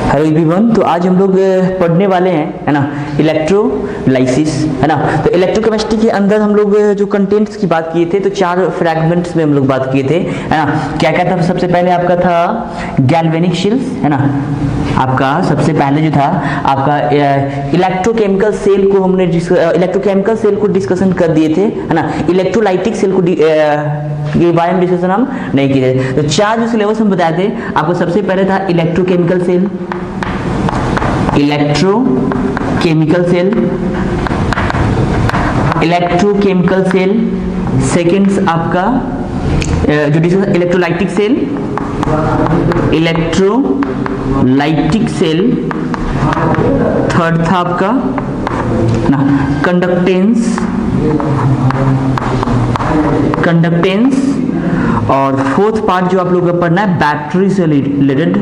Hello everyone, तो आज हम लोग पढ़ने वाले हैं, है ना, इलेक्ट्रोलाइसिस, है ना। तो इलेक्ट्रोकेमिस्ट्री के अंदर हम लोग जो कंटेंट्स की बात किए थे, तो 4 फ्रैगमेंट्स में हम लोग बात किए थे, है ना। क्या क्या था? सबसे पहले आपका था गैल्वेनिक शेल्स, है ना। आपका सबसे पहले जो था आपका इलेक्ट्रोकेमिकल सेल को हमने इलेक्ट्रोकेमिकल सेल को डिस्कशन कर दिए थे, है ना। इलेक्ट्रोलाइटिक सेल को के बारे में डिस्कशन हम नहीं किए थे। तो 4 जो सिलेबस हम बताए थे आपको, सबसे पहले था electrochemical cell, electrochemical cell, electrochemical cell. Seconds आपका जो discussion electrolytic cell, electrolytic cell. Third था आपका ना कंडक्टेंस, और फोर्थ पार्ट जो आप लोगों को पढ़ना है बैटरी से रिलेटेड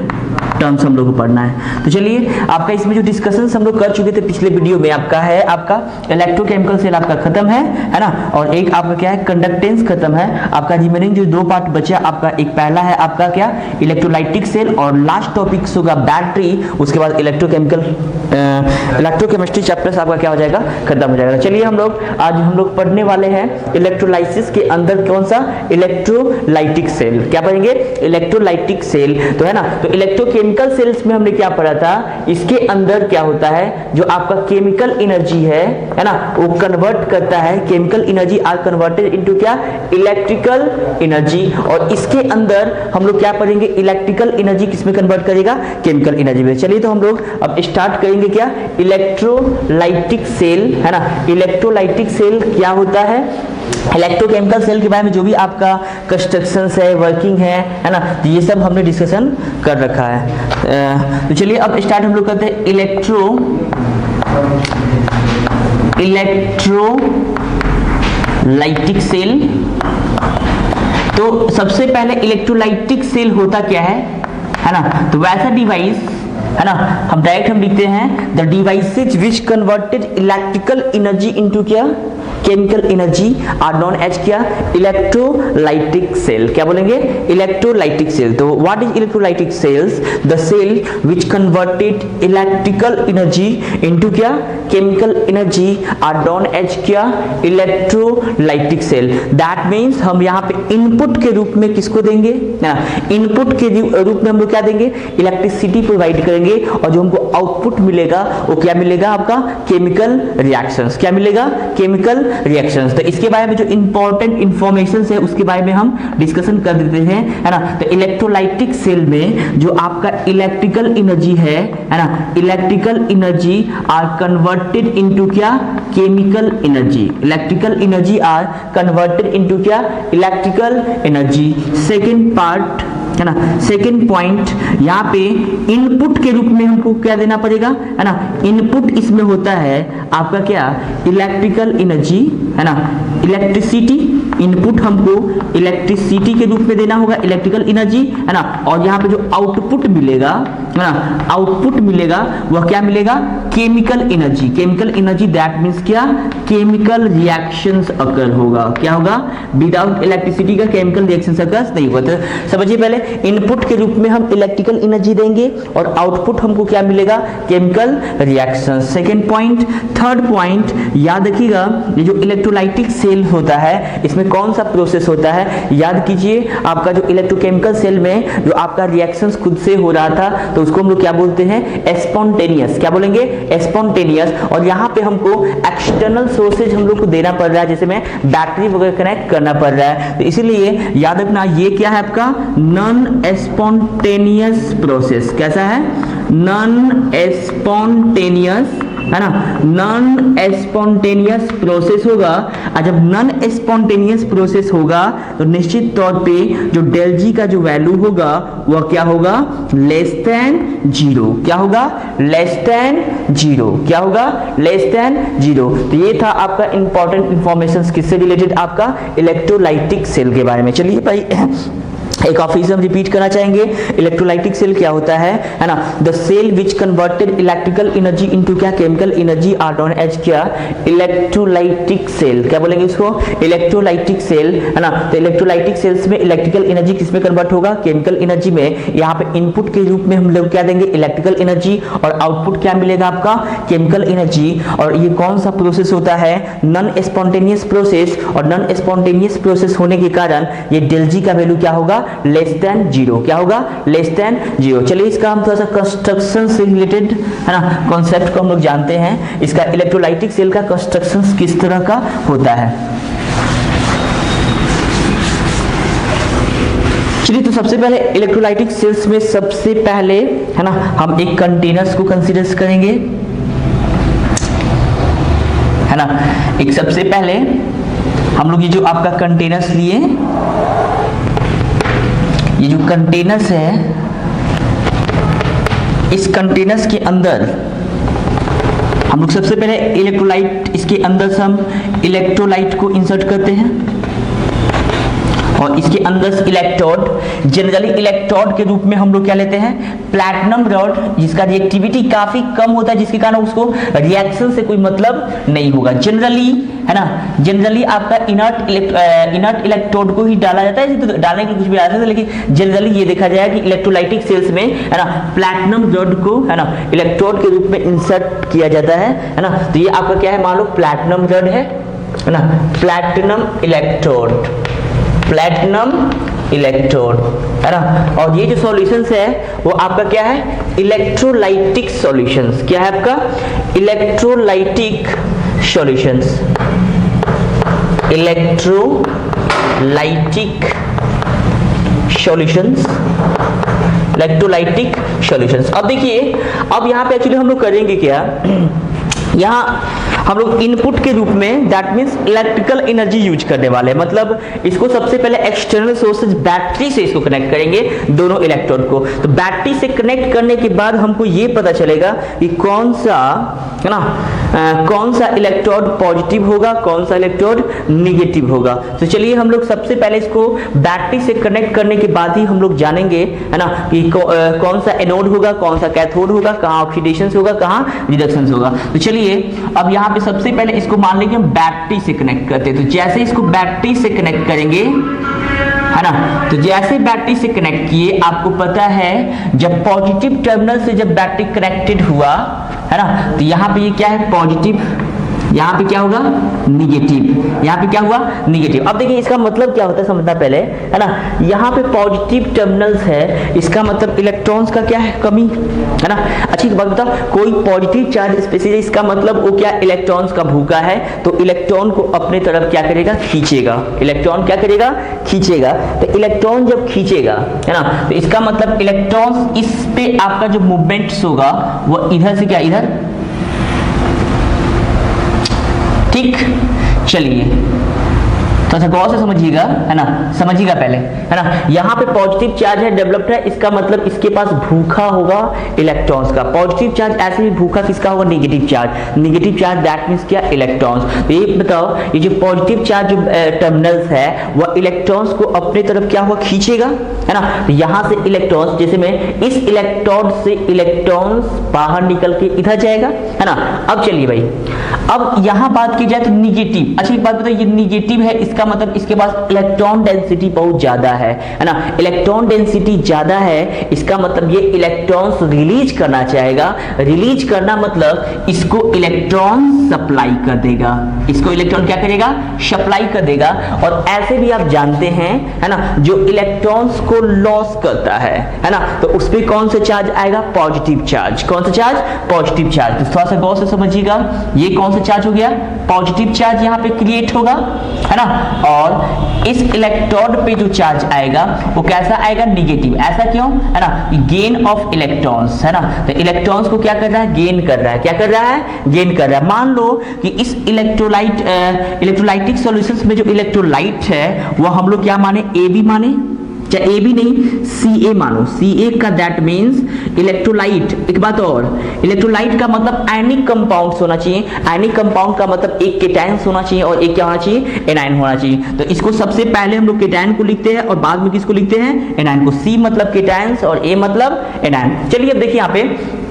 टर्म्स हम लोग को पढ़ना है। तो चलिए, आपका इसमें जो डिस्कशंस हम लोग कर चुके थे पिछले वीडियो में, आपका है आपका इलेक्ट्रोकेमिकल सेल आपका खत्म है ना। और एक आपका क्या है, कंडक्टेंस खत्म है। आपका रिमेनिंग जो 2 पार्ट बचा आपका, एक पहला है आपका क्या, इलेक्ट्रोलाइटिक सेल, और लास्ट टॉपिक होगा बैटरी। उसके बाद इलेक्ट्रोकेमिस्ट्री चैप्टर आपका क्या हो जाएगा, खत्म हो जाएगा। चलिए, आज हम लोग पढ़ने वाले हैं इलेक्ट्रोलाइसिस के अंदर कौन सा, इलेक्ट्रोलाइटिक सेल। क्या पढ़ेंगे? इलेक्ट्रोलाइटिक सेल, तो है ना। तो इलेक्ट्रोकेमिकल सेल्स में हमने क्या पढ़ा था, इसके अंदर क्या होता है, जो आपका केमिकल एनर्जी है ना, वो कन्वर्ट करता है। Chemical energy are converted into क्या, इलेक्ट्रिकल एनर्जी। और इसके अंदर हम लोग क्या पढ़ेंगे, इलेक्ट्रिकल एनर्जी किसमें कन्वर्ट करेगा, केमिकल एनर्जी में। चलिए, तो हम लोग अब स्टार्ट करेंगे क्या, इलेक्ट्रोलाइटिक सेल, है ना। इलेक्ट्रोलाइटिक सेल क्या होता है, इलेक्ट्रोकेमिकल सेल के बारे में जो भी आपका कंस्ट्रक्शन है, वर्किंग है ना, तो ये सब हमने डिस्कशन कर रखा है। तो चलिए, अब स्टार्ट हम लोग करते हैं इलेक्ट्रोलाइटिक सेल। तो सबसे पहले इलेक्ट्रोलाइटिक सेल होता क्या है ना। तो वैसा डिवाइस, है ना, हम डायरेक्ट लिखते हैं the devices which converted electrical energy into क्या, chemical energy are known as क्या, इलेक्ट्रोलाइटिक सेल। क्या बोलेंगे, इलेक्ट्रोलाइटिक सेल। तो what is electrolytic cells, the cell which converted electrical energy into क्या, chemical energy are known as क्या, electrolytic cell. That means हम यहाँ पे इनपुट के रूप में किसको देंगे ना, इनपुट के रूप में हम लोग क्या देंगे, इलेक्ट्रिसिटी प्रोवाइड करेंगे, और जो हमको आउटपुट मिलेगा वो क्या मिलेगा, आपका केमिकल रिएक्शंस। क्या मिलेगा, केमिकल रिएक्शंस। तो इसके बारे में जो इंपॉर्टेंट इंफॉर्मेशन है उसके बारे में हम डिस्कशन कर देते हैं, है ना। तो इलेक्ट्रोलाइटिक सेल में जो आपका इलेक्ट्रिकल एनर्जी है ना, electrical energy are converted into क्या, chemical energy. Electrical energy are converted into क्या, इलेक्ट्रिकल एनर्जी। सेकंड पार्ट, है ना, सेकंड पॉइंट, यहाँ पे इनपुट के रूप में हमको क्या देना पड़ेगा, है ना। इनपुट इसमें होता है आपका क्या, इलेक्ट्रिकल एनर्जी, है ना, इलेक्ट्रिसिटी। इनपुट हमको इलेक्ट्रिसिटी के रूप में देना होगा, इलेक्ट्रिकल एनर्जी, है ना। और यहाँ पे जो आउटपुट मिलेगा, है ना, आउटपुट मिलेगा वह क्या मिलेगा, chemical energy. Chemical energy that means क्या, केमिकल रिएक्शंस अकर होगा। क्या होगा, विदाउट इलेक्ट्रिसिटी का केमिकल रिएक्शंस अकर नहीं होता। समझिए, पहले इनपुट के रूप में हम इलेक्ट्रिकल एनर्जी देंगे और आउटपुट हमको क्या मिलेगा, chemical reaction. Second point. Third point याद रखिएगा, ये जो इलेक्ट्रोलाइटिक सेल होता है इसमें कौन सा प्रोसेस होता है, याद कीजिए। आपका जो इलेक्ट्रोकेमिकल सेल में जो आपका रिएक्शंस खुद से हो रहा था, तो उसको हम लोग क्या बोलते हैं, स्पॉन्टेनियस। क्या बोलेंगे, स्पॉन्टेनियस। और यहाँ पे हमको एक्सटर्नल सोर्सेज हम लोग को देना पड़ रहा है, जैसे में बैटरी वगैरह कनेक्ट करना पड़ रहा है। तो इसीलिए याद रखना, ये क्या है आपका नॉन स्पॉन्टेनियस प्रोसेस। कैसा है, नॉन स्पॉन्टेनियस, है ना, नॉन स्पॉन्टेनियस प्रोसेस होगा। और जब नॉन स्पॉन्टेनियस प्रोसेस होगा तो निश्चित तौर पे जो डेल जी का जो वैल्यू होगा वह क्या होगा, लेस देन 0। क्या होगा, लेस देन 0। क्या होगा, लेस देन 0। तो ये था आपका इंपॉर्टेंट इंफॉर्मेशन किससे रिलेटेड, आपका इलेक्ट्रोलाइटिक सेल के बारे में। चलिए भाई, एक ऑफ हम रिपीट करना चाहेंगे, इलेक्ट्रोलाइटिक सेल क्या होता है ना, the cell which converted electrical energy into क्या chemical energy are known as क्या, इलेक्ट्रोलाइटिक सेल। क्या बोलेंगे इसको, इलेक्ट्रोलाइटिक सेल, है ना। तो इलेक्ट्रोलाइटिक सेल्स में इलेक्ट्रिकल एनर्जी किसमें कन्वर्ट होगा, केमिकल एनर्जी में। यहाँ पे इनपुट के रूप में हम लोग क्या देंगे, इलेक्ट्रिकल एनर्जी, और आउटपुट क्या मिलेगा आपका, केमिकल एनर्जी। और ये कौन सा प्रोसेस होता है, नॉन स्पॉन्टेनियस प्रोसेस, और नॉन स्पॉन्टेनियस प्रोसेस होने के कारण ये डेल जी का वैल्यू क्या होगा, लेस देन जीरो। क्या होगा, लेस देन जीरो। चलिए इसका हम थोड़ा सा कंस्ट्रक्शन से रिलेटेड, है ना, कॉन्सेप्ट को हम लोग जानते हैं। इसका इलेक्ट्रोलाइटिक सेल का कंस्ट्रक्शन किस तरह का होता है। चलिए तो सबसे पहले इलेक्ट्रोलाइटिक सेल्स में सबसे पहले, है ना, हम एक कंटेनर्स को कंसीडर करेंगे, है ना। एक सबसे पहले हम लोग ये जो आपका कंटेनर्स लिए, ये जो कंटेनर्स है, इस कंटेनर्स के अंदर हम लोग सबसे पहले इलेक्ट्रोलाइट, इसके अंदर से हम इलेक्ट्रोलाइट को इंसर्ट करते हैं, और इसके अंदर इलेक्ट्रोड, जनरली इलेक्ट्रोड के रूप में हम लोग क्या लेते हैं, प्लैटिनम रॉड, जिसका रिएक्टिविटी काफी कम होता है, जिसके कारण उसको रिएक्शन से कोई मतलब नहीं होगा जनरली, है ना। जनरली आपका इनर्ट इलेक्ट्रोड को ही डाला जाता है, तो डालने के कुछ भी आ सकता है, लेकिन जनरली ये देखा जाए कि इलेक्ट्रोलाइटिक सेल्स में, है ना, प्लैटिनम रॉड को, है ना, इलेक्ट्रोड के रूप में इंसर्ट किया जाता है ना। तो ये आपका क्या है, मान लो प्लैटिनम रॉड है ना, प्लैटिनम इलेक्ट्रोड, प्लैटिनम इलेक्ट्रोड, है ना। और ये जो सॉल्यूशंस है वो आपका क्या है, इलेक्ट्रोलाइटिक सॉल्यूशंस। क्या है आपका, electrolytic solutions, electrolytic solutions, electrolytic solutions. अब देखिए, अब यहाँ पे एक्चुअली हम लोग करेंगे क्या, यहाँ हम लोग इनपुट के रूप में, that means electrical energy use करने वाले हैं। मतलब इसको सबसे पहले एक्सटर्नल सोर्सेज बैटरी से इसको कनेक्ट करेंगे, दोनों इलेक्ट्रोड को। तो बैटरी से कनेक्ट करने के बाद हमको ये पता चलेगा कि कौन सा, है ना, कौन सा इलेक्ट्रोड पॉजिटिव होगा, कौन सा इलेक्ट्रोड निगेटिव होगा। तो चलिए हम लोग सबसे पहले इसको बैटरी से कनेक्ट करने के बाद ही हम लोग जानेंगे, है ना, कि कौन सा एनोड होगा, कौन सा कैथोड होगा, कहाँ ऑक्सीडेशन होगा, कहाँ रिडक्शन होगा। तो चलिए अब यहाँ पे सबसे पहले इसको मान लेंगे हम बैटरी से कनेक्ट करते हैं। तो जैसे इसको बैटरी से कनेक्ट करेंगे, है ना, तो जैसे बैटरी से कनेक्ट किए, आपको पता है जब पॉजिटिव टर्मिनल से जब बैटरी कनेक्टेड हुआ, है ना, तो यहाँ पे ये क्या है, पॉजिटिव, यहाँ पे क्या होगा, निगेटिव, यहाँ पे क्या हुआ, निगेटिव। अब देखिए इसका मतलब क्या होता है समझना पहले, है ना। यहाँ पे पॉजिटिव टर्मिनल्स है, इसका मतलब इलेक्ट्रॉन्स का क्या है, कमी, है ना। अच्छी बात बताओ, कोई पॉजिटिव चार्ज स्पेसिस, इसका मतलब वो क्या, इलेक्ट्रॉन्स का भूखा है, तो इलेक्ट्रॉन को अपने तरफ क्या करेगा, खींचेगा। इलेक्ट्रॉन क्या करेगा, खींचेगा। तो इलेक्ट्रॉन जब खींचेगा, है ना, तो इसका मतलब इलेक्ट्रॉन्स, इस पे आपका जो मूवमेंट्स होगा वो इधर से क्या, इधर, ठीक। चलिए तो अच्छा गौर से समझिएगा, है ना, समझिएगा पहले, है ना। यहाँ पे पॉजिटिव चार्ज है, डेवलप्ड है, इसका मतलब इसके पास भूखा होगा इलेक्ट्रॉन्स का। पॉजिटिव चार्ज ऐसे ही भूखा किसका होगा, negative charge. Negative charge that means क्या, इलेक्ट्रॉन्स। तो ये बताओ, ये जो पॉजिटिव चार्ज जो टर्मिनल्स है वो इलेक्ट्रॉन्स को अपने तरफ क्या हुआ, खींचेगा, है ना। तो यहाँ से इलेक्ट्रॉन्स, जैसे में इस इलेक्ट्रोड से इलेक्ट्रॉन्स बाहर निकल के इधर जाएगा, है ना। अब चलिए भाई, अब यहाँ बात की जाए तो निगेटिव। अच्छा एक बात बताओ, ये निगेटिव है, इसका मतलब इसके पास इलेक्ट्रॉन डेंसिटी बहुत ज्यादा है ना। इलेक्ट्रॉन डेंसिटी ज्यादा है, इसका मतलब ये इलेक्ट्रॉन्स रिलीज करना चाहेगा। रिलीज करना मतलब इसको इलेक्ट्रॉन सप्लाई कर देगा, इसको इलेक्ट्रॉन क्या करेगा, सप्लाई कर देगा। और ऐसे भी आप जानते हैं, है ना, जो इलेक्ट्रॉन्स को लॉस करता है ना, तो उस पर कौन सा चार्ज आएगा, पॉजिटिव चार्ज। कौन सा चार्ज, पॉजिटिव चार्ज। तो थोड़ा सा गौर से समझिएगा, ये कौन सा चार्ज हो गया, पॉजिटिव चार्ज यहाँ पे क्रिएट होगा, है ना। और इस इलेक्ट्रोड पे जो चार्ज आएगा वो कैसा आएगा, निगेटिव। ऐसा क्यों, है ना, गेन ऑफ इलेक्ट्रॉन्स, है ना। तो इलेक्ट्रॉन्स को क्या कर रहा है, गेन कर रहा है। क्या कर रहा है, गेन कर रहा है। मान लो कि इस इलेक्ट्रोलाइटिक सॉल्यूशंस में जो इलेक्ट्रोलाइट है वो हम लोग क्या माने, ए बी माने, चाहे ए भी नहीं, सी ए मानो, सी ए का दैट मीन्स इलेक्ट्रोलाइट। एक बात और, इलेक्ट्रोलाइट का मतलब आयनिक कंपाउंड्स होना चाहिए, आयनिक कंपाउंड का मतलब एक केटायंस होना चाहिए और एक क्या होना चाहिए, एनायन होना चाहिए। तो इसको सबसे पहले हम लोग केटायन को लिखते हैं और बाद में किसको लिखते हैं, एनायन को। सी मतलब केटायंस और ए मतलब एनायन। चलिए अब देखिए यहाँ पे,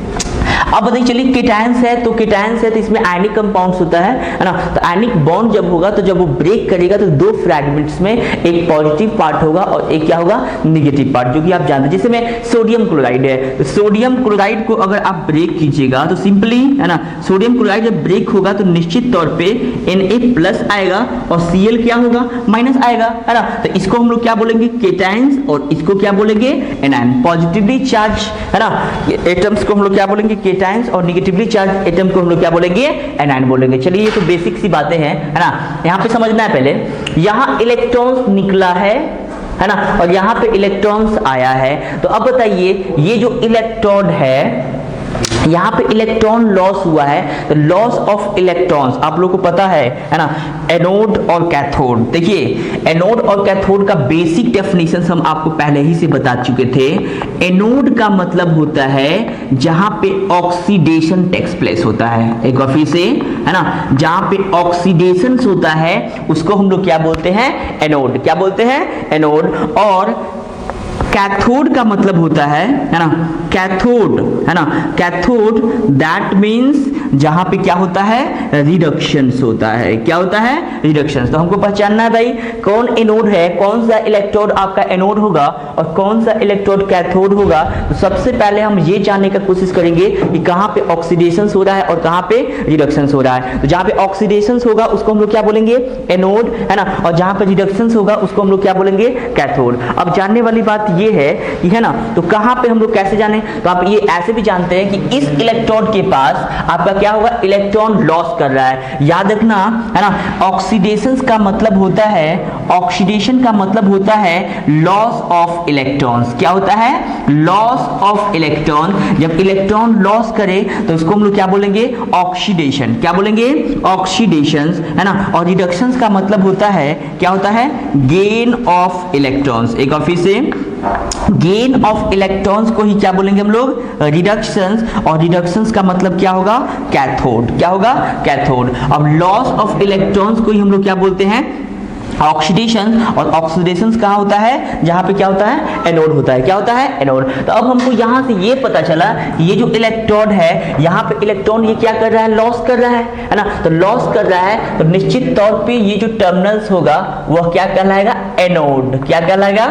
अब बताइए चलिए केटायंस है तो इसमें आयनिक कंपाउंड्स होता है ना। तो आयनिक बॉन्ड जब होगा तो जब वो ब्रेक करेगा तो दो फ्रैगमेंट्स में एक पॉजिटिव पार्ट होगा और एक क्या होगा, निगेटिव पार्ट, जो कि आप जानते हैं। जैसे में सोडियम क्लोराइड है, तो सोडियम क्लोराइड को अगर आप ब्रेक कीजिएगा तो सिंपली है ना, सोडियम क्लोराइड जब ब्रेक होगा तो निश्चित तौर पे Na+ आएगा और Cl क्या होगा, माइनस आएगा, है ना। तो इसको हम लोग क्या बोलेंगे, केटायंस, और इसको क्या बोलेंगे, एनायन। पॉजिटिवली चार्ज है ना एटम्स को हम लोग क्या बोलेंगे, केटायंस, और नेगेटिवली चार्ज एटम को हम लोग क्या बोलेंगे, एनायन बोलेंगे। चलिए ये तो बेसिक सी बातें हैं, है ना। यहाँ पे समझना है पहले, यहाँ इलेक्ट्रॉन्स निकला है ना, और यहाँ पे इलेक्ट्रॉन्स आया है। तो अब बताइए ये जो इलेक्ट्रोड है, यहाँ पे इलेक्ट्रॉन लॉस हुआ है, तो लॉस ऑफ इलेक्ट्रॉन्स आप लोग को पता है ना, एनोड और कैथोड। देखिए एनोड और कैथोड का बेसिक डेफिनेशन हम आपको पहले ही से बता चुके थे। एनोड का मतलब होता है जहां पे ऑक्सीडेशन टेक्स प्लेस होता है, एक बार फिर से, है ना, जहां पे ऑक्सीडेशन होता है उसको हम लोग क्या बोलते हैं, एनोड। क्या बोलते हैं, एनोड। और कैथोड का मतलब होता है ना, कैथोड, है ना, कैथोड दैट मींस जहां पे क्या होता है, रिडक्शंस होता है। क्या होता है, रिडक्शंस। तो हमको पहचानना है भाई कौन एनोड है, कौन सा इलेक्ट्रोड आपका एनोड होगा और कौन सा इलेक्ट्रोड कैथोड होगा। तो सबसे पहले हम ये जानने का कोशिश करेंगे कि कहां पे ऑक्सीडेशन हो रहा है और कहां पे रिडक्शन हो रहा है। तो जहां पे ऑक्सीडेशन होगा उसको हम लोग क्या बोलेंगे, एनोड, है ना, और जहां पे रिडक्शन होगा उसको हम लोग क्या बोलेंगे, कैथोड। अब जानने वाली बात ये है कि, है ना, तो कहां पे हम लोग कैसे जाने, तो आप ये ऐसे भी जानते हैं कि इस इलेक्ट्रोड के पास आपका क्या होगा, इलेक्ट्रॉन लॉस कर रहा है। याद रखना, है ना, ऑक्सीडेशन का मतलब होता है, ऑक्सीडेशन का मतलब होता है लॉस ऑफ इलेक्ट्रॉन्स। क्या होता है, लॉस ऑफ इलेक्ट्रॉन। जब इलेक्ट्रॉन लॉस करे तो उसको हम लोग क्या बोलेंगे, ऑक्सीडेशन। क्या बोलेंगे, ऑक्सीडेशन, है ना। और रिडक्शन का मतलब होता है, क्या होता है, गेन ऑफ इलेक्ट्रॉन्स। एक और फिर से, गेन ऑफ इलेक्ट्रॉन्स को ही क्या बोलेंगे हम लोग, रिडक्शंस। और रिडक्शंस का मतलब क्या होगा, कैथोड। क्या होगा, कैथोड। अब लॉस ऑफ इलेक्ट्रॉन्स को ही हम लोग क्या बोलते हैं, ऑक्सीडेशन। और ऑक्सीडेशन कहाँ होता है, जहां पे क्या होता है, एनोड होता है। क्या होता है, एनोड। तो अब हमको यहां से ये पता चला कि ये जो इलेक्ट्रोड है, यहाँ पे इलेक्ट्रॉन ये क्या कर रहा है, लॉस कर रहा है ना। तो लॉस कर रहा है तो निश्चित तौर पे ये जो टर्मिनल्स होगा वह क्या कहलाएगा, एनोड। क्या कहलाएगा,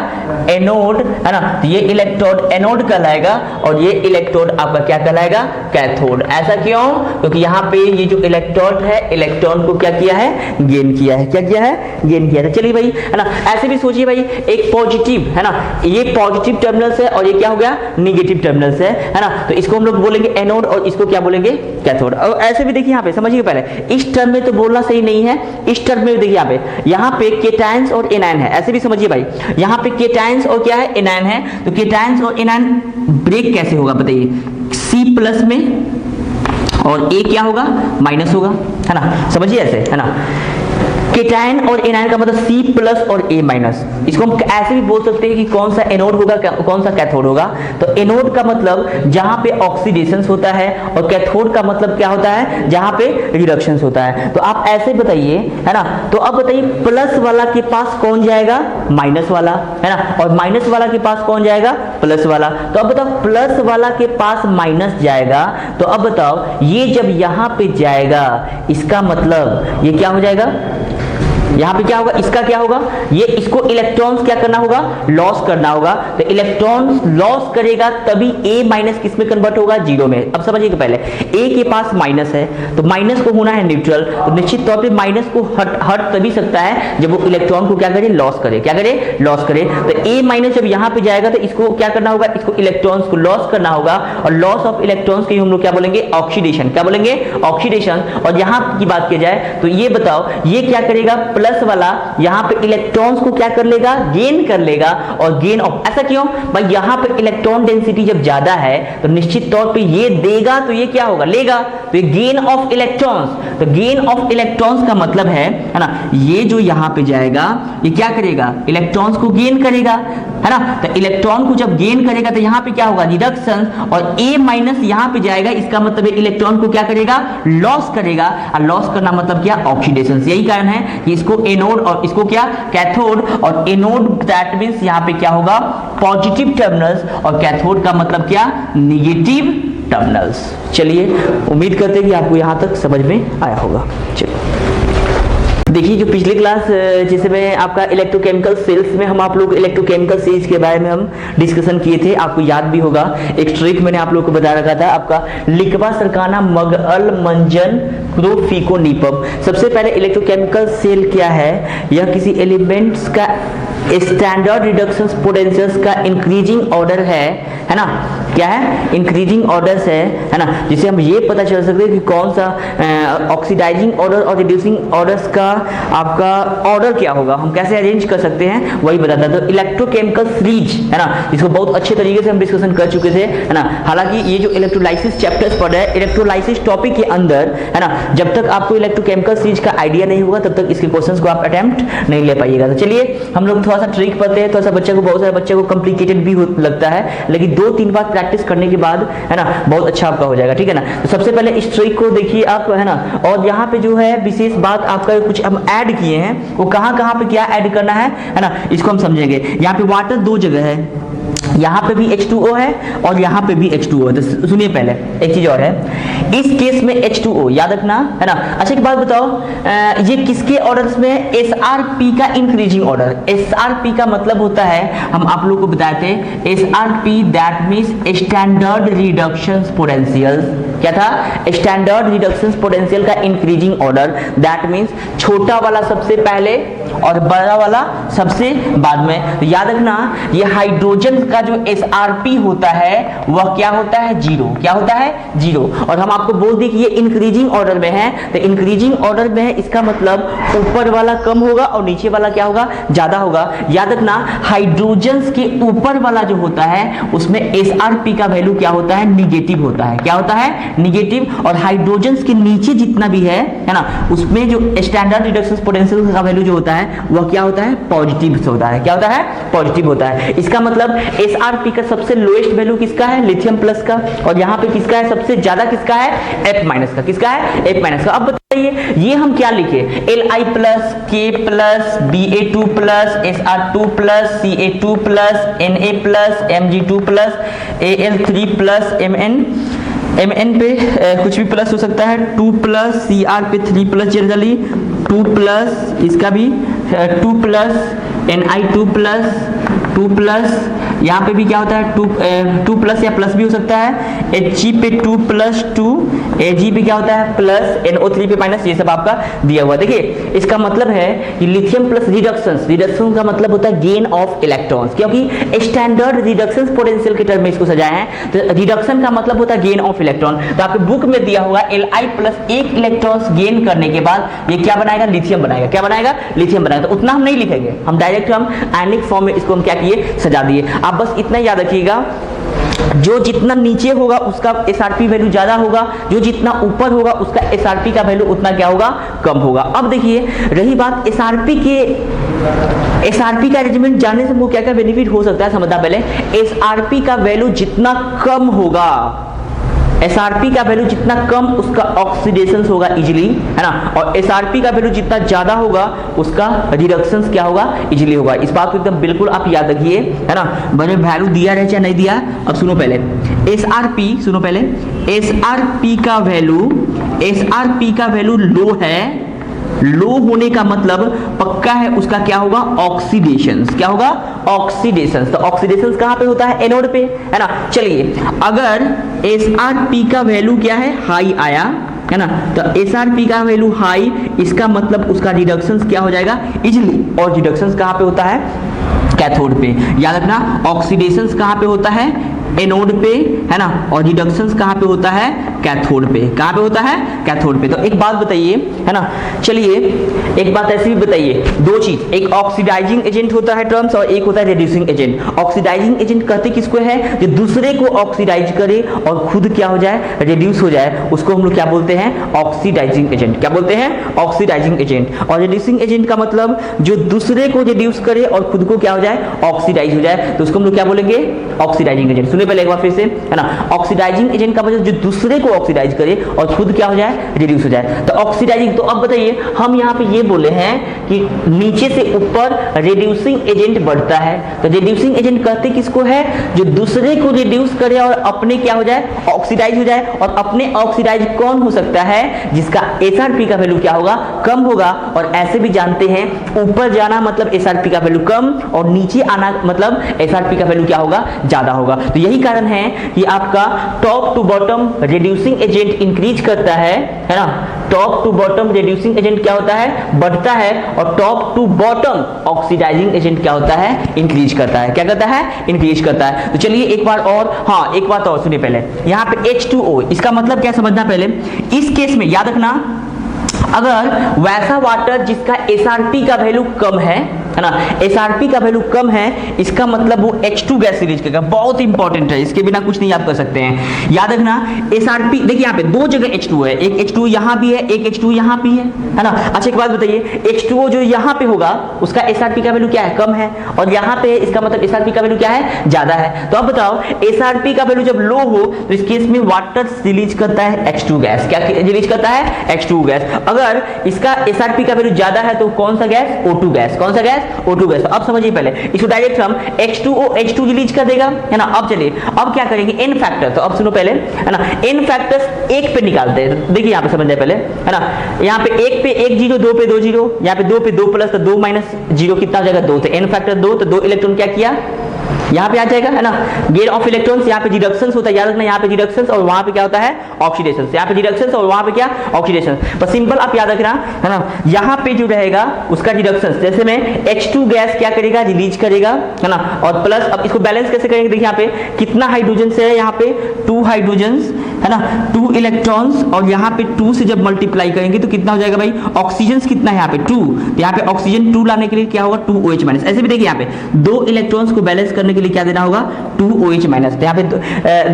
एनोड, है ना। तो ये इलेक्ट्रोड एनोड कहलाएगा और ये इलेक्ट्रोड आपका क्या कहलाएगा, कैथोड। ऐसा क्यों, क्योंकि यहाँ पे ये जो इलेक्ट्रोड है इलेक्ट्रॉन को क्या किया है, गेन किया है। क्या किया है, गेन। चलिए भाई, है ना, ऐसे भी सोचिए भाई, एक पॉजिटिव, है ना, ये पॉजिटिव टर्मिनल्स है और ये क्या हो गया, निगेटिव टर्मिनल्स है ना। तो इसको हम लोग बोलेंगे एनोड और इसको क्या बोलेंगे, कैथोड। और ऐसे भी देखिए यहाँ पे समझिए, पहले इस टर्म में तो बोलना सही नहीं है, इस टर्म में देखिए यहाँ पे केटायंस और एनायन है। ऐसे भी समझिए भाई, यहाँ पे केटायंस और क्या है, एनायन है। तो केटायंस और एनायन ब्रेक कैसे होगा बताइए, C+ में, और A क्या होगा, माइनस होगा, है ना। समझिए ऐसे, है ना, केटायन और एनायन का मतलब C+ और A-। इसको हम ऐसे भी बोल सकते हैं कि कौन सा एनोड होगा, कौन सा कैथोड होगा। तो एनोड का मतलब जहां पे ऑक्सीडेशन होता है और कैथोड का मतलब क्या होता है, जहां पे रिडक्शन होता है। तो आप ऐसे बताइए, है ना। तो अब बताइए प्लस वाला के पास कौन जाएगा, माइनस वाला, है ना, और माइनस वाला के पास कौन जाएगा, प्लस वाला। तो अब बताओ प्लस वाला के पास माइनस जाएगा, तो अब बताओ ये जब यहां पे जाएगा इसका मतलब ये क्या हो जाएगा, यहाँ पे क्या होगा, इसका क्या होगा, ये इसको इलेक्ट्रॉन्स क्या करना होगा, लॉस करना होगा। तो इलेक्ट्रॉन्स लॉस करेगा तभी A- किस में कन्वर्ट होगा, 0 में। अब समझिए, पहले A के पास माइनस है तो माइनस को होना है न्यूट्रल। तो निश्चित तौर पे माइनस को हट तभी सकता है जब वो इलेक्ट्रॉन को क्या करे, लॉस करे। क्या करे, लॉस करे। तो A- जब यहाँ पे जाएगा तो इसको क्या करना होगा, इसको इलेक्ट्रॉन्स को लॉस करना होगा। और लॉस ऑफ इलेक्ट्रॉन्स को हम लोग क्या बोलेंगे, ऑक्सीडेशन। क्या बोलेंगे, ऑक्सीडेशन। और यहाँ की बात की जाए तो ये बताओ ये क्या करेगा, प्लस वाला यहाँ पे इलेक्ट्रॉन्स को क्या कर लेगा, गेन कर लेगा। और गेन ऑफ, ऐसा क्यों भाई, यहाँ पे इलेक्ट्रॉन डेंसिटी जब ज्यादा है तो निश्चित तौर पे ये देगा तो ये क्या होगा, लेगा। तो ये गेन ऑफ इलेक्ट्रॉन्स। तो गेन ऑफ इलेक्ट्रॉन्स का मतलब है ना, ये जो यहाँ पे जाएगा ये क्या करेगा, इलेक्ट्रॉन्स को गेन करेगा। है ना। तो इलेक्ट्रॉन को जब गेन करेगा तो यहाँ पे क्या होगा, रिडक्शन, और ए माइनस यहाँ पे जाएगा, इसका मतलब इलेक्ट्रॉन को क्या करेगा, लॉस करेगा। और लॉस करना मतलब क्या, ऑक्सीडेशन। यही कारण है कि इसको एनोड और इसको क्या, कैथोड, और एनोड दैट मींस यहाँ पे क्या होगा, पॉजिटिव टर्मिनल्स, और कैथोड का मतलब क्या, निगेटिव टर्मिनल्स। चलिए, उम्मीद करते हैं कि आपको यहां तक समझ में आया होगा। चलिए देखिए, जो पिछली क्लास जिसमें आपका इलेक्ट्रोकेमिकल सेल्स में हम आप लोग इलेक्ट्रोकेमिकल सीरीज के बारे में हम डिस्कशन किए थे, आपको याद भी होगा। एक ट्रिक मैंने आप लोग को बता रखा था, आपका लिकवा सरकाना मगअल मंजन क्रोफिकोनिपम। सबसे पहले इलेक्ट्रोकेमिकल सेल क्या है, यह किसी एलिमेंट्स का स्टैंडर्ड रिडक्शन पोटेंशियल्स का इंक्रीजिंग ऑर्डर है ना। क्या है, इंक्रीजिंग ऑर्डर्स है ना, जिसे हम ये पता चल सकते हैं कि कौन सा ऑक्सीडाइजिंग ऑर्डर और रिड्यूसिंग ऑर्डर्स का आपका ऑर्डर क्या होगा, हम कैसे अरेंज कर सकते हैं, वही बताता है। तो इलेक्ट्रोकेमिकल सीरीज है ना, इसको बहुत अच्छे तरीके से हम डिस्कशन कर चुके थे, है ना। हालांकि ये जो इलेक्ट्रोलाइसिस चैप्टर्स पढ़ रहे हैं, इलेक्ट्रोलाइसिस टॉपिक के अंदर, है ना, जब तक आपको इलेक्ट्रोकेमिकल सीरीज का आइडिया नहीं होगा तब तक इसके क्वेश्चंस को आप अटेम्प्ट नहीं ले पाइएगा। तो चलिए, हम लोग थोड़ा सा ट्रिक पढ़ते हैं। थोड़ा सा बच्चे को, बहुत सारे बच्चे को कॉम्प्लिकेटेड भी लगता है, लेकिन 2-3 बार प्रैक्टिस करने के बाद, है ना, बहुत अच्छा आपका हो जाएगा, ठीक है ना। तो सबसे पहले इस ट्रिक को देखिए आप, है ना, और यहाँ पे जो है विशेष बात आपका कुछ हम ऐड किए हैं, वो कहाँ कहाँ पे क्या ऐड करना है ना, इसको हम समझेंगे। यहाँ पे वाटर 2 जगह है, यहाँ पे भी H2O है और यहाँ पे भी H2O है। तो सुनिए, पहले एक चीज और है, इस केस में H2O याद रखना, है ना। अच्छा, एक बात बताओ, ये किसके ऑर्डर्स में, SRP का इंक्रीजिंग ऑर्डर। SRP का मतलब होता है, हम आप लोग को बताए थे, SRP that means standard reduction potential. क्या था, स्टैंडर्ड रिडक्शन पोटेंशियल का इंक्रीजिंग ऑर्डर, दैट मींस छोटा वाला सबसे पहले और बड़ा वाला सबसे बाद में। तो याद रखना, ये हाइड्रोजन का जो SRP होता है वह क्या होता है, 0। क्या होता है, 0। और हम आपको बोल दिए कि ये इंक्रीजिंग ऑर्डर में है, तो इंक्रीजिंग ऑर्डर में है, इसका मतलब ऊपर वाला कम होगा और नीचे वाला क्या होगा, ज्यादा होगा। याद रखना, हाइड्रोजन के ऊपर वाला जो होता है उसमें SRP का वैल्यू क्या होता है, निगेटिव होता है। क्या होता है, निगेटिव। और हाइड्रोजन के नीचे जितना भी है ना, उसमें जो स्टैंडर्ड रिडक्शन पोटेंशियल का वैल्यू जो होता है वह क्या होता है, पॉजिटिव होता है। क्या होता है, पॉजिटिव होता है। इसका मतलब SRP का सबसे लोएस्ट वैल्यू किसका है, लिथियम प्लस का, और यहाँ पे किसका है, सबसे ज्यादा किसका है, F माइनस का। किसका है, F माइनस का। अब बताइए, ये हम क्या लिखे, Li plus, K plus, Ba2 plus, Sr2 plus, Ca2 plus, Na plus, Mg2 plus, Al3 plus, Mn पे कुछ भी प्लस हो सकता है, 2 प्लस, Cr पे 3 प्लस जनरली, 2 प्लस, इसका भी 2 प्लस, Ni2 प्लस, 2 प्लस, यहाँ पे भी क्या होता है, 2 प्लस या प्लस भी हो सकता है, Hg पे 2 प्लस 2, Ag पे क्या होता है प्लस, NO3 पे माइनस, ये सब आपका दिया हुआ। देखिए, इसका मतलब है कि लिथियम प्लस रिडक्शन का मतलब होता है गेन ऑफ इलेक्ट्रॉन्स, क्योंकि स्टैंडर्ड रिडक्शन पोटेंशियल के टर्म में इसको सजाया है। तो रिडक्शन का मतलब होता है गेन ऑफ इलेक्ट्रॉन। तो आपके बुक में दिया होगा Li प्लस 1 इलेक्ट्रॉन्स गेन करने के बाद ये क्या बनाएगा, लिथियम बनाएगा। क्या बनाएगा, लिथियम बनाएगा। तो उतना हम नहीं लिखेंगे, हम डायरेक्ट हम आयनिक फॉर्म में इसको हम क्या किए, सजा दिए। आप बस इतना याद रखिएगा, जो जितना नीचे होगा उसका SRP वैल्यू ज्यादा होगा, जो जितना ऊपर होगा उसका SRP का वैल्यू उतना क्या होगा, कम होगा। अब देखिए, रही बात SRP का अरेंजमेंट जानने से हमको क्या क्या बेनिफिट हो सकता है, समझना पहले। SRP का वैल्यू जितना कम होगा, SRP का वैल्यू जितना कम, उसका ऑक्सीडेशन होगा इजीली, है ना। और SRP का वैल्यू जितना ज्यादा होगा उसका रिडक्शन क्या होगा, इजीली होगा। इस बात को एकदम बिल्कुल आप याद रखिए, है ना। मैंने वैल्यू दिया रहे चाहे नहीं दिया। अब सुनो पहले, SRP सुनो पहले, SRP का वैल्यू लो है। लो होने का मतलब पक्का है उसका क्या होगा, ऑक्सीडेशन। क्या होगा, ऑक्सीडेशन। तो ऑक्सीडेशन कहां पे होता है, एनोड पे, है ना। चलिए, अगर SRP का वैल्यू क्या है, हाई आया, है ना, तो SRP का वैल्यू हाई, इसका मतलब उसका रिडक्शन क्या हो जाएगा, इजीली। और रिडक्शन कहां पे होता है, कैथोड पे। याद रखना, ऑक्सीडेशन कहां पे होता है, एनोड पे, है ना, और रिडक्शन कहाँ पे होता है, कैथोड पे। कहाँ पे होता है, कैथोड पे। तो एक बात बताइए, है ना, चलिए एक बात ऐसी भी बताइए, दो चीज, एक ऑक्सीडाइजिंग एजेंट होता है टर्म्स और एक होता है रिड्यूसिंग एजेंट। ऑक्सीडाइजिंग एजेंट कहते किसको है, जो दूसरे को ऑक्सीडाइज करे और खुद क्या हो जाए, रिड्यूस हो जाए, उसको हम लोग क्या बोलते हैं, ऑक्सीडाइजिंग एजेंट। क्या बोलते हैं, ऑक्सीडाइजिंग एजेंट। और रिड्यूसिंग एजेंट का मतलब जो दूसरे को रिड्यूस करे और खुद को क्या हो जाए, ऑक्सीडाइज हो जाए, तो उसको हम लोग क्या बोलेंगे, ऑक्सीडाइजिंग एजेंट। सुनिए पहले एक बार फिर से, है ना, ऑक्सीडाइजिंग एजेंट का मतलब जो दूसरे को ऑक्सीडाइज करे और खुद क्या हो जाए, रिड्यूस हो जाए, तो ऑक्सीडाइजिंग। तो अब बताइए, हम यहाँ पे ये बोले हैं कि नीचे से ऊपर रिड्यूसिंग एजेंट बढ़ता है, तो रिड्यूसिंग एजेंट कहते किसको है, जो दूसरे को रिड्यूस करे और अपने क्या हो जाए, ऑक्सीडाइज हो जाए। और अपने ऑक्सीडाइज कौन हो सकता है, जिसका एसआरपी का वैल्यू क्या होगा, कम होगा। और ऐसे भी जानते हैं, ऊपर जाना मतलब एसआरपी का वैल्यू कम और नीचे आना मतलब एसआरपी का वैल्यू क्या होगा, ज्यादा होगा। तो यही कारण है कि आपका top to bottom reducing agent increase करता है ना, top to bottom reducing agent क्या होता है, बढ़ता है, और top to bottom oxidising agent क्या होता है, इंक्रीज करता है। क्या करता है, इंक्रीज करता है। तो चलिए एक बार और, हाँ एक बात और सुनिए पहले, यहाँ पे H2O, इसका मतलब क्या समझना पहले। इस केस में याद रखना, अगर वैसा वाटर जिसका एसआरपी का वैल्यू कम है ना, एसआरपी का वैल्यू कम है, इसका मतलब वो H2 गैस रिलीज करेगा। बहुत इंपॉर्टेंट है, इसके बिना कुछ नहीं आप कर सकते हैं। याद रखना, एसआरपी देखिए यहाँ पे दो जगह H2 है, एक H2 यहाँ भी है, एक H2 यहाँ भी है ना। अच्छा एक बात बताइए, H2O जो यहाँ पे होगा उसका एसआरपी का वैल्यू क्या है, कम है, और यहाँ पे इसका मतलब एसआरपी का वैल्यू क्या है, ज्यादा है। तो अब बताओ, एसआरपी का वैल्यू जब लो हो तो इस केस में वाटर रिलीज करता है H2 गैस। क्या रिलीज करता है, H2 गैस। अगर इसका एसआरपी का वैल्यू ज्यादा है तो कौन सा गैस, O2 गैस। कौन सा गैस, O2 गैस। अब समझिए पहले इसको, डायरेक्ट हम H2O H2 रिलीज कर देगा, है ना। अब चलिए अब क्या करेंगे, एन फैक्टर। तो अब सुनो पहले, है ना, एन फैक्टर्स एक पे निकालते हैं। देखिए यहाँ पे समझिए पहले, है ना, यहाँ पे एक पे एक जीरो, दो पे दो जीरो, यहाँ पे दो पे दो प्लस, तो दो माइनस जीरो कितना हो जाएगा, दो। तो एन फैक्टर दो, तो दो इलेक्ट्रॉन क्या किया, यहाँ पे आ जाएगा, है ना। गेन ऑफ इलेक्ट्रॉन्स, यहाँ पे रिडक्शन होता है, याद रखना, यहाँ पे रिडक्शन और वहां पे क्या होता है, ऑक्सीडेशन। यहाँ पे रिडक्शन और वहां पे क्या, ऑक्सीडेशन। पर सिंपल आप याद रखना, है ना, यहाँ पे जो रहेगा उसका रिडक्शन, जैसे में H2 गैस क्या करेगा, रिलीज करेगा, है ना, और प्लस अब इसको बैलेंस कैसे करेंगे, देखिए यहाँ पे कितना हाइड्रोजन से है, यहाँ पे 2 हाइड्रोजन, है ना, 2 इलेक्ट्रॉन्स, और यहाँ पे 2 से जब मल्टीप्लाई करेंगे तो कितना हो जाएगा भाई, ऑक्सीजन कितना है यहाँ पे 2, तो यहाँ पे ऑक्सीजन 2 लाने के लिए क्या होगा, 2OH माइनस। ऐसे भी देखिए यहाँ पे 2 इलेक्ट्रॉन्स को बैलेंस करने के लिए क्या देना होगा, 2OH माइनस। तो यहाँ पे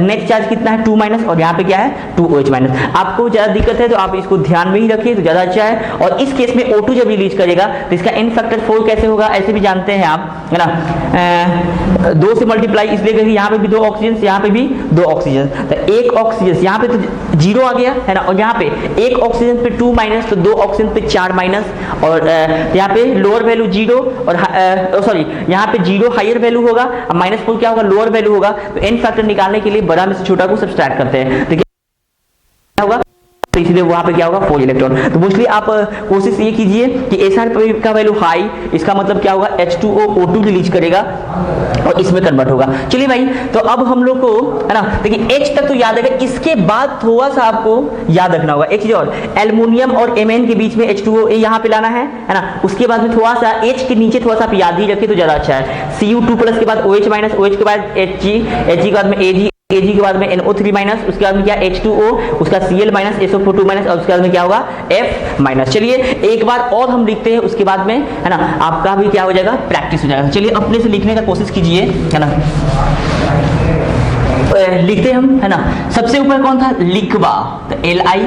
नेट चार्ज कितना है, 2 माइनस, और यहाँ पे क्या है, 2OH माइनस। आपको ज्यादा दिक्कत है तो आप इसको ध्यान में ही रखिए तो ज्यादा अच्छा है। और इस केस में O2 जब रिलीज करेगा तो इसका एन फैक्टर 4 कैसे होगा, ऐसे भी जानते हैं आप, है ना, 2 से मल्टीप्लाई इसलिए करेंगे, यहाँ पे भी 2 ऑक्सीजन, यहाँ पे भी 2 ऑक्सीजन, तो 1 ऑक्सीजन, यहाँ पे तो 0 आ गया, है ना, और यहाँ पे 1 ऑक्सीजन पे 2 माइनस, तो 2 ऑक्सीजन पे 4 माइनस, और यहाँ पे लोअर वैल्यू 0, और सॉरी यहाँ पे 0 हायर वैल्यू होगा, और -4 क्या होगा, लोअर वैल्यू होगा। तो एन फैक्टर निकालने के लिए बड़ा में से छोटा को सब्सट्रैक्ट करते हैं, तो क्या होगा, तो इसलिए वहां पे क्या होगा, 4 इलेक्ट्रॉन। तो मोस्टली आप कोशिश ये कीजिए कि एसआरपी का वैल्यू हाई, इसका मतलब क्या होगा, H2O O2 रिलीज करेगा और इसमें कन्वर्ट होगा। चलिए भाई, तो अब हम लोग को, है ना, देखिए H तक तो याद है, इसके बाद थोड़ा सा आपको याद रखना होगा एक चीज और, एल्युमिनियम और Mn के बीच में H2O यहाँ पे लाना है ना। उसके बाद में थोड़ा सा H के नीचे थोड़ा सा आप याद ही रखिए तो ज्यादा अच्छा है। Cu2 प्लस के बाद OH माइनस, OH के बाद Hg, Hg के बाद में Ag, Ag के बाद में NO3 माइनस, उसके बाद में क्या, H2O, उसका Cl माइनस, SO4 2 माइनस, और उसके बाद में क्या होगा, F माइनस। चलिए एक बार और हम लिखते हैं, उसके बाद में, है ना, आपका भी क्या हो जाएगा, प्रैक्टिस हो जाएगा। चलिए अपने से लिखने का कोशिश कीजिए, है ना, लिखते हम, है ना। सबसे ऊपर कौन था, लिकबा, तो Li,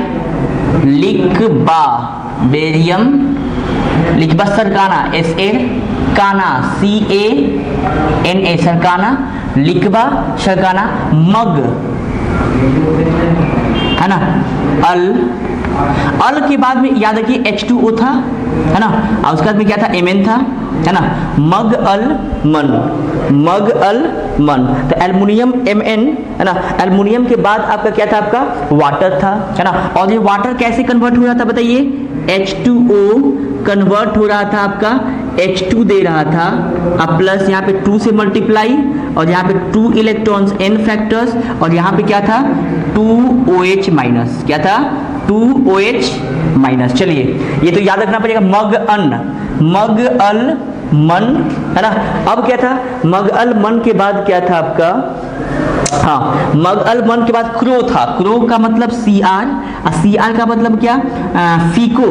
लिकबा, बेरियम, लिकबा सरकाना, SA, काना, CaNa, सरकाना, लिकबा सरकाना, मग, है ना, अल के बाद में याद रखिए H2O था, है ना, और उसके बाद में क्या था, Mn था, है ना, मग अल मन, मग अल मन। तो एल्युमिनियम Mn, है ना, एल्युमिनियम के बाद आपका क्या था, आपका वाटर था, है ना। और ये वाटर कैसे कन्वर्ट हो रहा था बताइए, H2O कन्वर्ट हो रहा था आपका, H2 दे रहा था, अब प्लस यहाँ पे 2 से मल्टीप्लाई, और यहाँ पे 2 इलेक्ट्रॉन्स एन फैक्टर्स, और यहाँ पे क्या था, 2OH माइनस, क्या था, 2OH माइनस। चलिए ये तो याद रखना पड़ेगा, मग अन, मग अल मन, है ना। अब क्या था, मगअल मन के बाद क्या था आपका, हाँ, मगअल मन के बाद क्रो था। क्रो का मतलब CR, CR का मतलब क्या, फीको,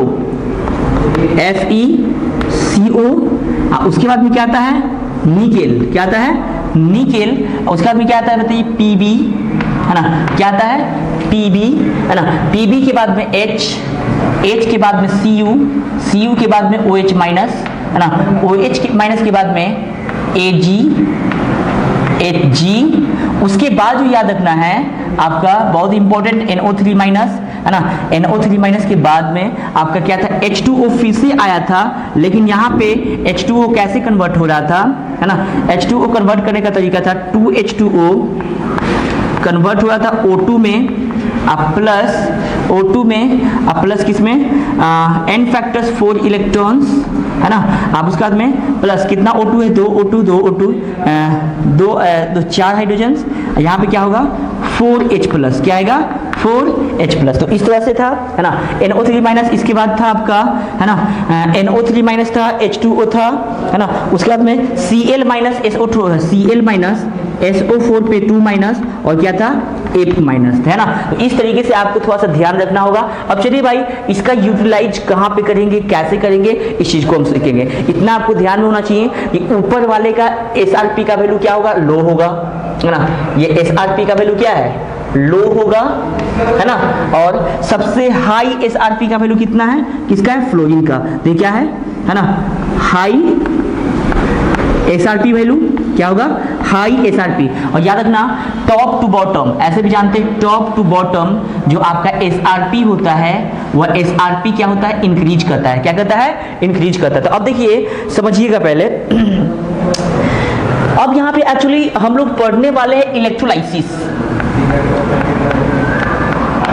FECO। उसके बाद में क्या आता है, निकेल, क्या आता है, निकेल। उसके बाद में क्या आता है बताइए, PB, है ना, क्या आता है, PB, है ना। PB के बाद में H, H के बाद में Cu, Cu के बाद में OH माइनस, है ना। OH के माइनस के बाद में Ag, Hg। उसके बाद जो याद रखना है आपका बहुत इंपॉर्टेंट NO3 माइनस, है ना। NO3 माइनस के बाद में आपका क्या था, H2O फिर से आया था, लेकिन यहाँ पे H2O कैसे कन्वर्ट हो रहा था, है ना। H2O कन्वर्ट करने का तरीका था 2H2O कन्वर्ट हो रहा था O2 में, प्लस O2 में प्लस किसमें, n फैक्टर्स 4 इलेक्ट्रॉन्स, है ना। आप उसके बाद में प्लस कितना O2 है, 2 O2 2 O2 दो 4 हाइड्रोजन्स, यहाँ पे क्या होगा 4H प्लस, क्या आएगा 4H प्लस। तो इस तरह से था, है ना। NO3 माइनस, इसके बाद था आपका, है ना, NO3 माइनस था, H2O था, है ना। उसके बाद में Cl minus SO4, Cl minus SO4 पे 2 माइनस, और क्या था F माइनस, है ना। तो इस तरीके से आपको थोड़ा सा ध्यान रखना होगा। अब चलिए भाई, इसका यूटिलाइज कहाँ पे करेंगे, कैसे करेंगे, इस चीज को हम सीखेंगे। इतना आपको ध्यान में होना चाहिए कि ऊपर वाले का SRP का वैल्यू क्या होगा, लो होगा, है ना। ये SRP का वैल्यू क्या है, लो होगा, है ना। और सबसे हाई SRP का वैल्यू कितना है, किसका है, फ्लोरीन का। तो क्या है ना, हाई SRP वैल्यू क्या होगा, हाई SRP। और याद रखना टॉप टू बॉटम, ऐसे भी जानते हैं टॉप टू बॉटम जो आपका SRP होता है, वह SRP क्या होता है, इंक्रीज करता है। क्या करता है, इंक्रीज करता है। तो अब देखिए समझिएगा पहले। अब यहाँ पे एक्चुअली हम लोग पढ़ने वाले हैं इलेक्ट्रोलाइसिस।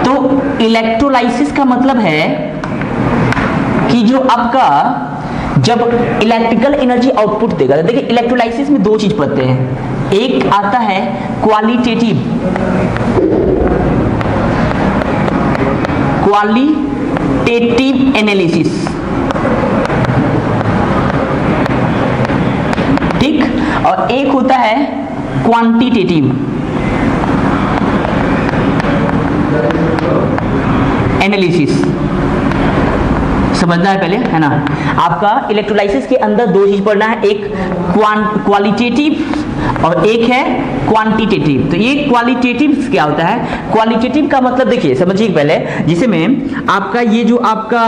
तो इलेक्ट्रोलाइसिस का मतलब है कि जो आपका जब इलेक्ट्रिकल एनर्जी आउटपुट देगा। देखिए इलेक्ट्रोलाइसिस में दो चीज पढ़ते हैं, एक आता है क्वालिटेटिव एनालिसिस, ठीक, और एक होता है क्वांटिटेटिव एनालिसिस। समझना है पहले, है ना। आपका इलेक्ट्रोलाइसिस के अंदर दो चीज पढ़ना है, एक क्वालिटेटिव और एक है क्वांटिटेटिव। तो ये क्वालिटेटिव क्या होता है, क्वालिटेटिव का मतलब देखिए समझिए पहले, जिसे में आपका ये जो आपका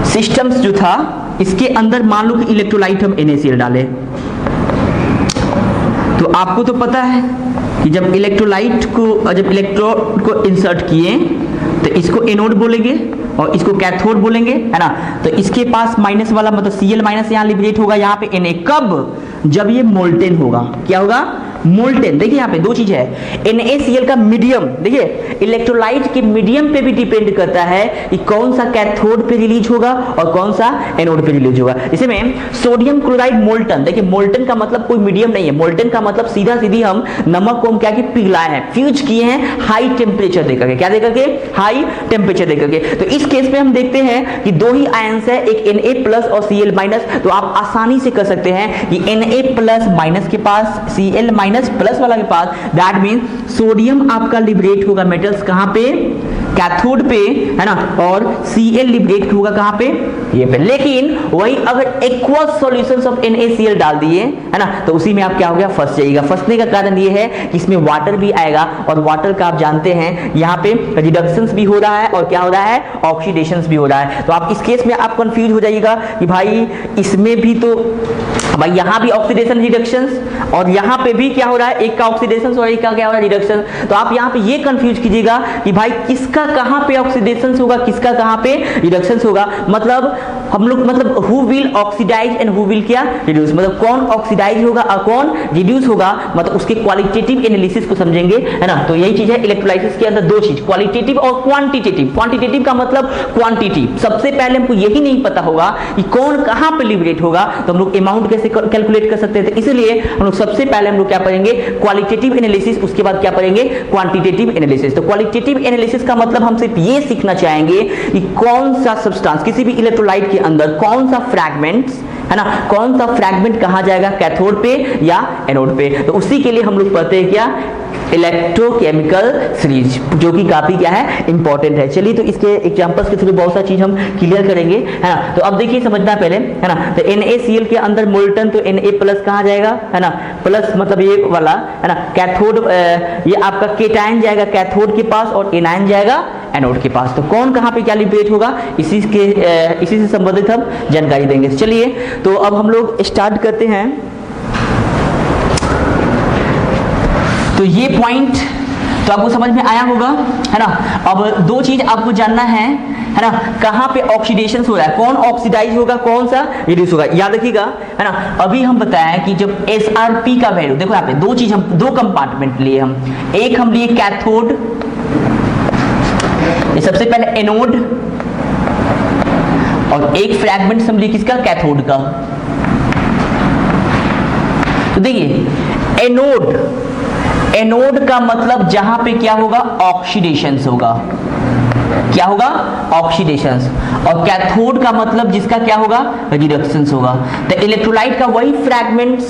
सिस्टम्स जो था, इसके अंदर मान लो कि इलेक्ट्रोलाइट हम NaCl डाले, तो आपको तो पता है कि जब इलेक्ट्रोलाइट को, जब इलेक्ट्रोड को इंसर्ट किए तो इसको एनोड बोलेंगे और इसको कैथोड बोलेंगे, है ना। तो इसके पास माइनस वाला मतलब Cl माइनस यहाँ लिबरेट होगा, यहाँ पे Na। कब, जब ये मोल्टेन होगा, क्या होगा, मोल्टेन। देखिए यहाँ पे दो चीज है, NaCl का मीडियम, देखिए इलेक्ट्रोलाइट के मीडियम पे भी डिपेंड करता है कि कौन सा कैथोड पे रिलीज होगा और कौन सा एनोड पे रिलीज होगा। इसमें सोडियम क्लोराइड मोल्टन, देखिए मोल्टन का मतलब कोई मीडियम नहीं है, मोल्टन का मतलब सीधा सीधी हम नमक को हम क्या पिघलाए हैं, फ्यूज किए हैं हाई टेम्परेचर देकर के, क्या देकर के, हाई टेम्परेचर देकर के। तो इस केस में हम देखते हैं कि दो ही आयंस है, एक Na प्लस और Cl माइनस। तो आप आसानी से कर सकते हैं कि Na प्लस माइनस के पास, Cl माइनस प्लस वाला के पास, दैट मीन सोडियम आपका लिबरेट होगा मेटल्स कहां पे, कैथोड पे, है ना, और Cl लिबरेट होगा कहां पे, ये पे। लेकिन वही अगर एक्वस सॉल्यूशंस ऑफ NaCl डाल दिए, है ना, तो उसी में आप क्या हो गया, फंस जाइएगा। फंसने का कारण ये है कि इसमें वाटर भी आएगा, और वाटर का आप जानते हैं यहाँ पे रिडक्शंस भी हो रहा है और क्या हो रहा है, ऑक्सीडेशंस भी हो रहा है। तो आप इस केस में आप कंफ्यूज हो जाइएगा कि भाई इसमें भी तो भाई यहाँ भी ऑक्सीडेशन रिडक्शंस और यहाँ पे भी क्या हो रहा है, एक का ऑक्सीडेशन और एक का क्या हो रहा है, रिडक्शन। तो आप यहाँ पे ये कंफ्यूज कीजिएगा कि भाई किसका कहाँ पे ऑक्सीडेशन होगा, किसका कहाँ पे रिडक्शन होगा। मतलब हम लोग मतलब who will oxidise and who will क्या रिड्यूस, मतलब कौन ऑक्सीडाइज होगा और कौन रिड्यूस होगा, मतलब उसके क्वालिटेटिव एनालिसिस को समझेंगे, है ना। तो यही चीज है इलेक्ट्रोलाइसिस के अंदर दो चीज, क्वालिटेटिव और क्वांटिटेटिव। क्वांटिटेटिव का मतलब क्वांटिटी, सबसे पहले हमको यही नहीं पता होगा कि कौन कहाँ पे लिबरेट होगा, तो हम लोग अमाउंट कैसे कैलकुलेट कर सकते थे। इसलिए हम लोग सबसे पहले हम लोग क्या पढ़ेंगे, क्वालिटेटिव एनालिसिस, उसके बाद क्या पढ़ेंगे, क्वांटिटेटिव एनालिसिस। तो क्वालिटेटिव एनालिसिस का मतलब हम सिर्फ ये सीखना चाहेंगे कि कौन सा सब्सटेंस किसी भी इलेक्ट्रोलाइट के अंदर कौन सा फ्रैगमेंट्स है ना, कौन सा फ्रैगमेंट कहा जाएगा कैथोड पे या एनोड पे। तो उसी के लिए हम लोग पढ़ते हैं क्या, इलेक्ट्रोकेमिकल सीरीज, जो कि काफी क्या है इंपॉर्टेंट है। चलिए तो इसके एग्जांपल्स के थ्रू बहुत सारी चीज हम क्लियर करेंगे, है ना। तो अब देखिए समझना पहले, है ना। तो NaCl के अंदर मोल्टन तो Na प्लस कहा जाएगा, है ना, प्लस मतलब ये वाला, है ना, कैथोड ये आपका केटायन जाएगा कैथोड के पास और एनायन जाएगा एनोड के पास। तो कौन कहाँ पे क्या लिबरेट होगा, इसी से संबंधित हम जानकारी देंगे। चलिए तो अब हम लोग स्टार्ट करते हैं। तो ये पॉइंट तो आपको समझ में आया होगा, है ना। अब दो चीज आपको जानना है ना, कहाँ पे ऑक्सीडेशन हो रहा है, कौन ऑक्सीडाइज होगा, कौन सा रिड्यूस होगा। याद रखिएगा, है ना। अभी हम बताया कि जब SRP का वैल्यू, देखो यहाँ पे दो चीज, हम दो कंपार्टमेंट लिए, हम एक हम लिए कैथोड, ये सबसे पहले एनोड, और एक फ्रैगमेंट हम लिए किसका, कैथोड का। तो देखिए एनोड का मतलब जहां पे क्या होगा, ऑक्सीडेशन होगा, क्या होगा, ऑक्सीडेशन। और कैथोड का मतलब जिसका क्या होगा, रिडक्शन होगा। तो इलेक्ट्रोलाइट का वही फ्रैगमेंट्स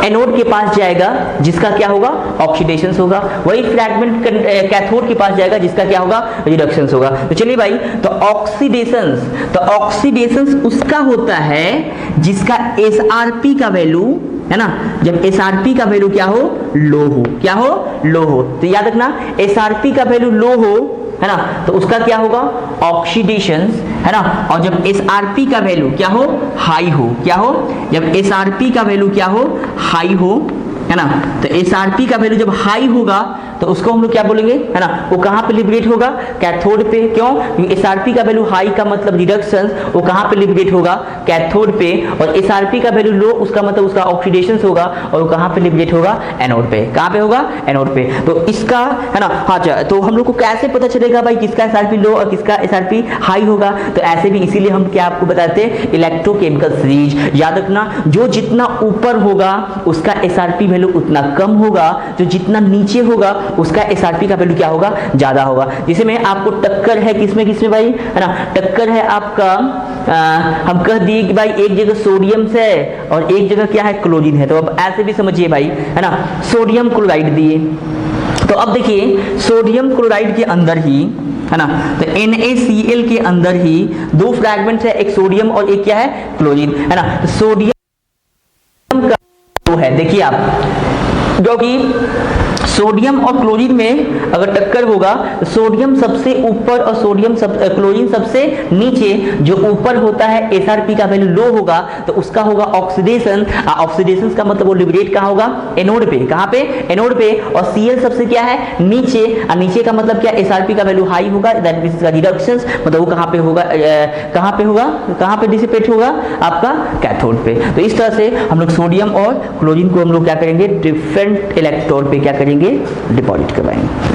एनोड के पास जाएगा जिसका क्या होगा, ऑक्सीडेशन होगा, वही फ्रैगमेंट कैथोड के पास जाएगा जिसका क्या होगा, रिडक्शन होगा। तो चलिए भाई, तो ऑक्सीडेशन उसका होता है जिसका SRP का वैल्यू, है ना, जब SRP का वैल्यू क्या हो, लो हो, क्या हो, लो हो। तो याद रखना, SRP का वैल्यू लो हो, है ना, तो उसका क्या होगा, ऑक्सीडेशन, है ना। और जब SRP का वैल्यू क्या हो, हाई हो, क्या हो, जब SRP का वैल्यू क्या हो, हाई हो, है ना। तो SRP का वैल्यू जब हाई होगा तो उसको हम लोग क्या बोलेंगे, है ना, वो कहाँ पे लिबरेट होगा, कैथोड पे। क्यों, क्योंकि SRP का वैल्यू हाई का मतलब रिडक्शन, वो कहाँ पे लिबरेट होगा, कैथोड पे। और SRP का वैल्यू लो, उसका मतलब उसका ऑक्सीडेशन होगा, और वो कहाँ पे लिबरेट होगा, एनोड पे। कहाँ पे होगा, एनोड पे। तो इसका, है ना, हाँ, तो हम लोग को कैसे पता चलेगा भाई किसका SRP लो और किसका SRP हाई होगा। तो ऐसे भी, इसीलिए हम क्या आपको बताते हैं, इलेक्ट्रोकेमिकल सीरीज। याद रखना, जो जितना ऊपर होगा उसका SRP वैल्यू उतना कम होगा, जो जितना नीचे होगा उसका SRP का वैल्यू क्या होगा, ज्यादा होगा। जैसे में आपको टक्कर है किसमें किसमें भाई, है ना, टक्कर है आपका, हम कह दिए कि भाई एक जगह सोडियम से और एक जगह क्या है, क्लोरीन है। तो अब ऐसे भी समझिए भाई, है ना, सोडियम क्लोराइड दिए। तो अब देखिए सोडियम क्लोराइड के अंदर ही, है ना, तो NaCl के अंदर ही दो फ्रैगमेंट्स है, एक सोडियम और एक क्या है, क्लोरीन, है ना। तो सोडियम का वो है, देखिए आप, जो कि सोडियम और क्लोरीन में अगर टक्कर होगा तो सोडियम सबसे ऊपर और क्लोरीन सबसे नीचे। जो ऊपर होता है SRP का वैल्यू लो होगा तो उसका होगा ऑक्सीडेशन। ऑक्सीडेशन का मतलब वो लिबरेट कहाँ होगा, एनोड पे। कहाँ पे, एनोड पे। और Cl सबसे क्या है, नीचे। और नीचे का मतलब क्या, SRP का वैल्यू हाई होगा, दैट मींस रिडक्शन, मतलब वो कहाँ पे होगा, कहाँ पे डिसिपेट होगा, आपका कैथोड पे। तो इस तरह से हम लोग सोडियम और क्लोरीन को हम लोग क्या करेंगे, डिफरेंट इलेक्ट्रोड पे क्या करेंगे, डिपॉजिट करवाएंगे।